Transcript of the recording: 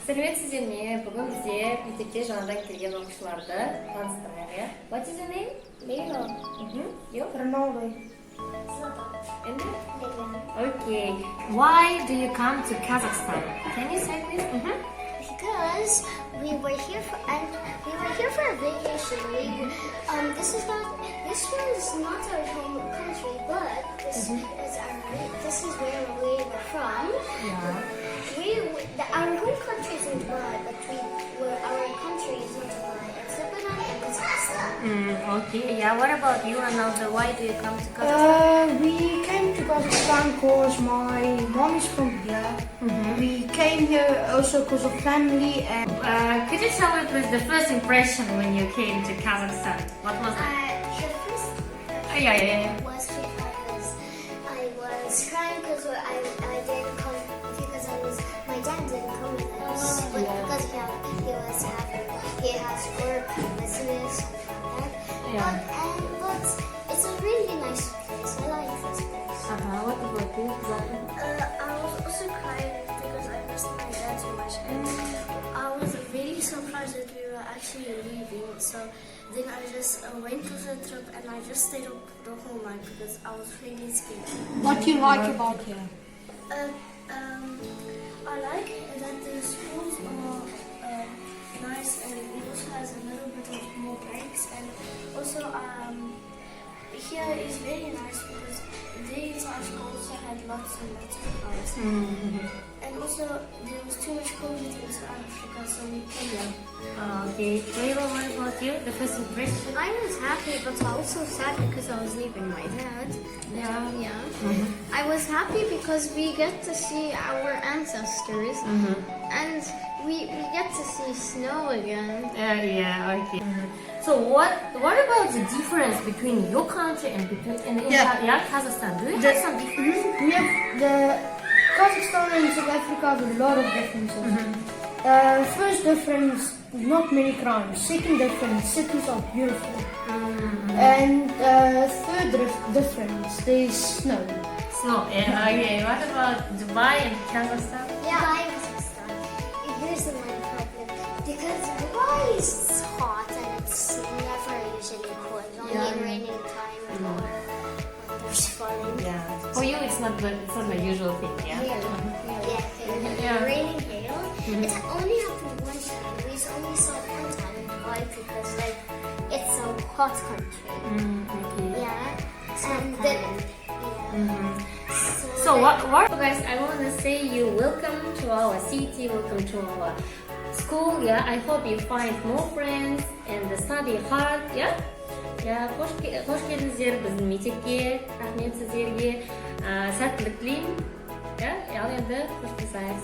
Сәлеметсіздер ме? Бүгін бізде мектепке жаңадан келген оқушыларды таныстырайық. What is your name? Лейла. You? Роналдо. Злата. And you? Лилиан. Okay. Why do you come to Kazakhstan? Can you say this? Because we were here for a vacation. This was not our home country, but this is where we were from. Yeah. Our home country is in Dubai, but our country is not Dubai. It's Lebanon and Kazakhstan. Okay. Yeah. What about you, Ronaldo? Why do you come to Kazakhstan? We came to Kazakhstan because my mom is from here. We came here also because of family and... Could you tell me please the first impression when you came to Kazakhstan? What was it? The first Yeah. was because I was crying because I didn't come because my dad didn't come with us, but because he has work business like that. Yeah. But it's a really nice place. I like this place. What about you, Zlata? I was also crying because I missed my dad so much, and I was really surprised that we were actually leaving. So then I just went to the trip and I just stayed up the whole night because I was really scared. What do you like about here? I like that the schools are nice and it also has a little bit of more breaks, and also here is very nice because these our school also had lots and lots of cars. And also there was too much COVID in South Africa, so we came here. Okay. Leyla, what about you? The first impression? I was happy, but also sad because I was leaving my dad. Yeah. I was happy because we get to see our ancestors, and we get to see snow again. Yeah. Okay. So what about the difference between your country and Kazakhstan? Do you have some difference? We have the Kazakhstan and South Africa have a lot of differences. First difference, not many crimes. Second difference, cities are beautiful. And third difference, there's snow. Snow. Yeah. Okay. What about Dubai and Kazakhstan? Yeah, Kazakhstan. Here's the one problem. Because Dubai is hot and it's never usually cold. Only in raining time or when there's flooding. Yeah. For you, it's not the usual thing. Yeah. Raining hail. It only happened one time. We only saw it one time in Dubai because it's a hot country. Okay. Yeah. And then So what guys, I want to say you welcome to our city, welcome to our school. Yeah, I hope you find more friends and study hard. Yeah. Қош келдіңіздер біздің мектепке. Рахмет сіздерге. Сәттілік тілеймін. Ал енді қоштасайық.